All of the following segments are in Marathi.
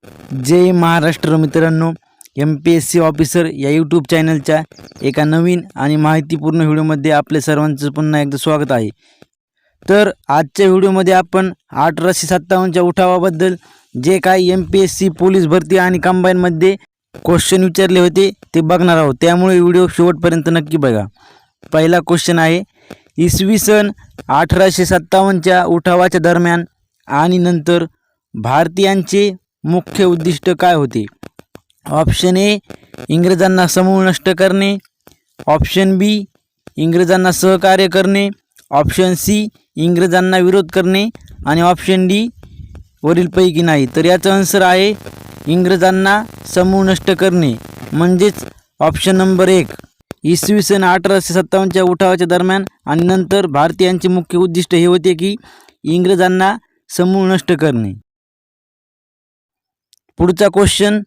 जय महाराष्ट्र मित्रांनो, MPSC ऑफिसर या यूट्यूब चॅनलच्या एका नवीन आणि माहितीपूर्ण व्हिडिओमध्ये आपले सर्वांचं पुन्हा एकदा स्वागत आहे. तर आजच्या व्हिडिओमध्ये आपण 1857च्या उठावाबद्दल जे काही MPSC पोलीस भरती आणि कंबाईनमध्ये क्वेश्चन विचारले होते ते बघणार आहोत. त्यामुळे व्हिडिओ शेवटपर्यंत नक्की बघा. पहिला क्वेश्चन आहे, इसवी सन 1857च्या उठावाच्या दरम्यान आणि नंतर भारतीयांचे मुख्य उद्दिष्ट काय होते? ऑप्शन ए, इंग्रजांना समूळ नष्ट करणे. ऑप्शन बी, इंग्रजांना सहकार्य करणे. ऑप्शन सी, इंग्रजांना विरोध करणे. आणि ऑप्शन डी, वरीलपैकी नाही. तर याचा आन्सर आहे इंग्रजांना समूळ नष्ट करणे, म्हणजेच ऑप्शन नंबर 1. इसवी सन 1857च्या उठावाच्या दरम्यान आणि नंतर भारतीयांचे मुख्य उद्दिष्ट हे होते की इंग्रजांना समूळ नष्ट करणे. पुढचा क्वेश्चन,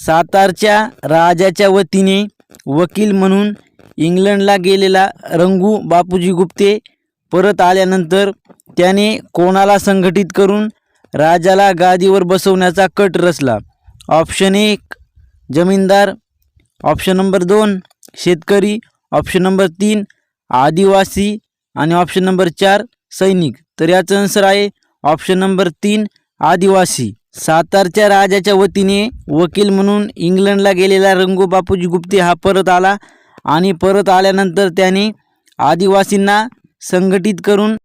सातारच्या राजाच्या वतीने वकील म्हणून इंग्लंडला गेलेला रंगू बापूजी गुप्ते परत आल्यानंतर त्याने कोणाला संघटित करून राजाला गादीवर बसवण्याचा कट रचला? ऑप्शन 1, जमीनदार. ऑप्शन नंबर 2, शेतकरी. ऑप्शन नंबर 3, आदिवासी. आणि ऑप्शन नंबर 4, सैनिक. तर याचा आन्सर आहे ऑप्शन नंबर 3, आदिवासी. सातारच्या राजाच्या वतीने वकील म्हणून इंग्लंडला गेलेला रंगू बापूजी गुप्ते हा परत आला आणि परत आल्यानंतर त्याने आदिवासींना संघटित करून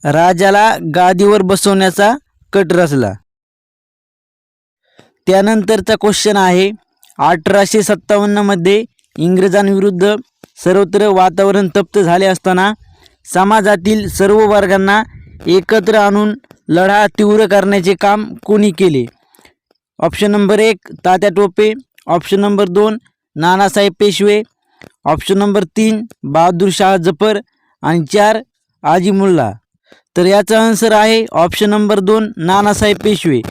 राजाला गादीवर बसवण्याचा कट रचला. त्यानंतरचा क्वेश्चन आहे, 1857 मध्ये इंग्रजांविरुद्ध सर्वत्र वातावरण तप्त झाले असताना समाजातील सर्व वर्गांना एकत्र आणून लढा तीव्र करण्याचे काम कोणी केले? Option number 1, Tatya Tope. Option number 2, Nanasaheb Peshwe. Option number 3, Bahadur Shah Zafar. आणि 4, आजी मुल्ला. तर याचा आन्सर आहे ऑप्शन नंबर 2, नानासाहेब पेशवे.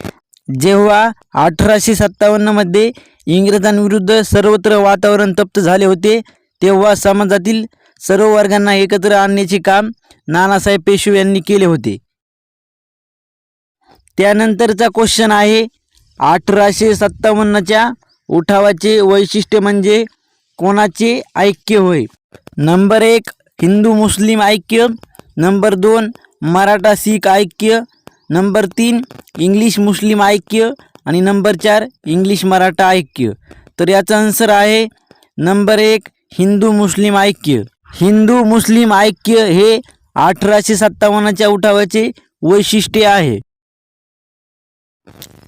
जेव्हा 1857 मध्ये इंग्रजांविरुद्ध सर्वत्र वातावरण तप्त झाले होते तेव्हा समाजातील सर्व वर्गांना एकत्र आणण्याचे काम नानासाहेब पेशवे यांनी केले होते. त्यानंतरचा क्वेश्चन आहे, 1857च्या उठावाचे वैशिष्ट्य म्हणजे कोणाचे ऐक्य होय? नंबर 1, हिंदू मुस्लिम ऐक्य. नंबर 2, मराठा शीख ऐक्य. नंबर 3, इंग्लिश मुस्लिम ऐक्य. आणि नंबर 4, इंग्लिश मराठा ऐक्य. तर याचा आन्सर आहे नंबर 1, हिंदू मुस्लिम ऐक्य. हिंदू मुस्लिम ऐक्य हे 1857च्या उठावाचे वैशिष्ट्य आहे.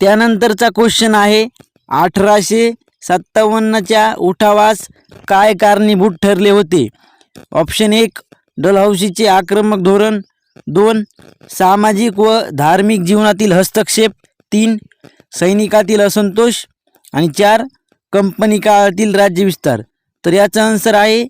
त्यानंतरचा क्वेश्चन आहे, 1857च्या उठावास काय कारणीभूत ठरले होते? ऑप्शन 1, डलहौसीचे आक्रमक धोरण. 2, सामाजिक व धार्मिक जीवनातील हस्तक्षेप. 3, सैनिकातील असंतोष. आणि 4, कंपनी काळातील राज्यविस्तार. तर याचा आन्सर आहे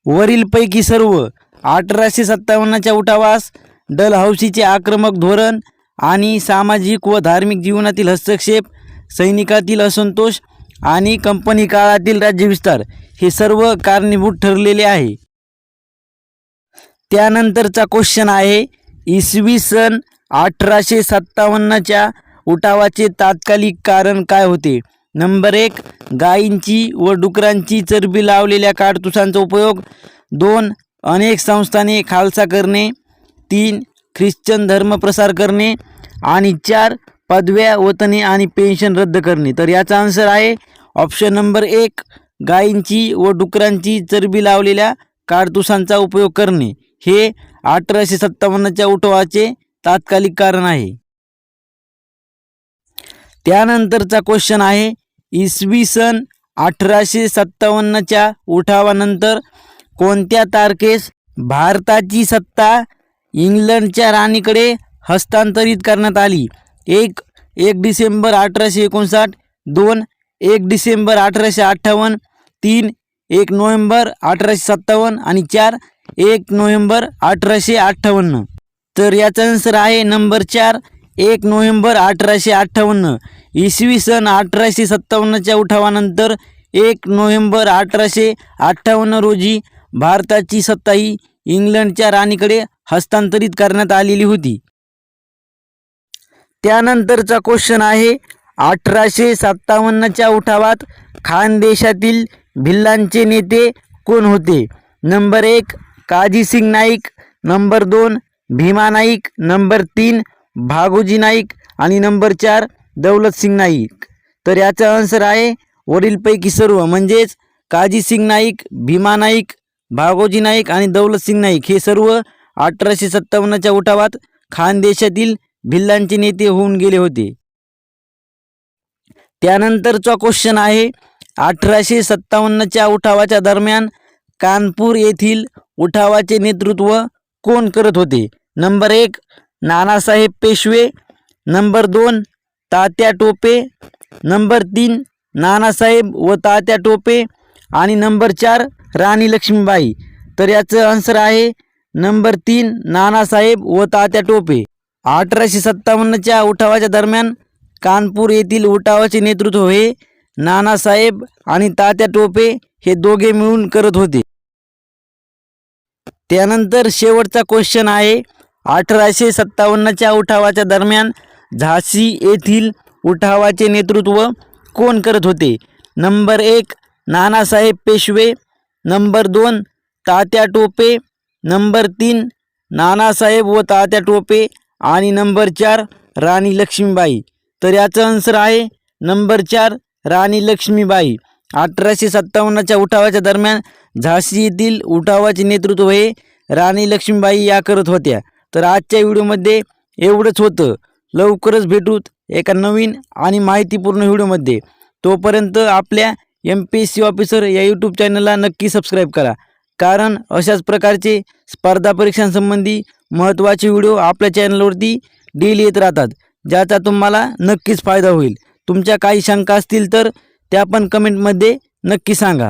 वरीलपैकी सर्व. 1857च्या उठावास डलहौसीचे आक्रमक धोरण आणि सामाजिक व धार्मिक जीवनातील हस्तक्षेप, सैनिकातील असंतोष आणि कंपनी काळातील राज्यविस्तार हे सर्व कारणीभूत ठरलेले आहे. त्यानंतरचा क्वेश्चन आहे, इसवी सन 1857च्या उठावाचे तात्कालिक कारण काय होते? नंबर 1, गायींची व डुकरांची चरबी लावलेल्या काडतुसांचा उपयोग. 2, अनेक संस्थाने खालसा करणे. 3, ख्रिश्चन धर्म प्रसार करणे. आणि 4, पदव्या, वतने आणि पेन्शन रद्द करणे. तर याचा आन्सर आहे ऑप्शन नंबर 1, गायींची व डुकरांची चरबी लावलेल्या काडतुसांचा उपयोग करणे हे 1857च्या उठावाचे तात्कालिक कारण आहे. त्यानंतरचा क्वेश्चन आहे, इसवी सन 1857च्या उठावानंतर कोणत्या तारखेस भारताची सत्ता इंग्लंडच्या राणीकडे हस्तांतरित करण्यात आली? 1 डिसेंबर 1859. 2, 1 डिसेंबर 1858. 3, 1 नोव्हेंबर 1857. आणि 4, 1 नोव्हेंबर 1858. तर याचा आन्सर आहे नंबर 4, 1 नोव्हेंबर 1858. इसवी सन 1857च्या उठावानंतर 1 नोव्हेंबर 1858 रोजी भारताची सत्ता ही इंग्लंडच्या राणीकडे हस्तांतरित करण्यात आलेली होती. त्यानंतरचा क्वेश्चन आहे, 1857च्या उठावात खानदेशातील भिल्लांचे नेते कोण होते? Number 1 Kazisingh Naik, number 2 Bhima Naik, number 3 Bhagoji Naik आणि नंबर 4 दौलतसिंग नाईक. तर याचा आन्सर आहे वरीलपैकी सर्व, म्हणजेच काझीसिंग नाईक, भीमा नाईक, भागोजी नाईक आणि दौलतसिंग नाईक हे सर्व 1857च्या उठावात खानदेशातील भिल्लांचे नेते होऊन गेले होते. त्यानंतरचा क्वेश्चन आहे 1857च्या उठावाच्या दरम्यान कानपूर येथील उठावाचे नेतृत्व कोण करत होते? नंबर 1 नानासाहेब पेशवे, नंबर 2 तात्या टोपे, नंबर 3 नानासाहेब व तात्या टोपे आणि नंबर 4 राणी लक्ष्मीबाई. तर याचं आन्सर आहे नंबर 3 नानासाहेब व तात्या टोपे. 1857च्या उठावाच्या दरम्यान कानपूर येथील उठावाचे नेतृत्व हे नानासाहेब आणि तात्या टोपे हे दोघे मिळून करत होते. त्यानंतर शेवटचा क्वेश्चन आहे 1857च्या उठावाच्या दरम्यान झाशी येथील उठावाचे नेतृत्व कोण करत होते? नंबर 1 नानासाहेब पेशवे, नंबर 2 तात्या टोपे, नंबर 3 नानासाहेब व तात्या टोपे आणि नंबर 4 राणी लक्ष्मीबाई. तर याचं आन्सर आहे नंबर 4 राणी लक्ष्मीबाई. 1857च्या उठावाच्या दरम्यान झाशी येथील उठावाचे नेतृत्व हे राणी लक्ष्मीबाई या करत होत्या. तर आजच्या व्हिडिओमध्ये एवढंच होतं. लवकरच भेटूत एका नवीन आणि माहितीपूर्ण व्हिडिओमध्ये. तोपर्यंत आपल्या MPSC ऑफिसर या यूट्यूब चॅनलला नक्की सबस्क्राईब करा, कारण अशाच प्रकारचे स्पर्धा परीक्षांसंबंधी महत्त्वाचे व्हिडिओ आपल्या चॅनलवरती डेली येत राहतात, ज्याचा तुम्हाला नक्कीच फायदा होईल. तुमच्या काही शंका असतील तर त्या पण कमेंटमध्ये नक्की सांगा.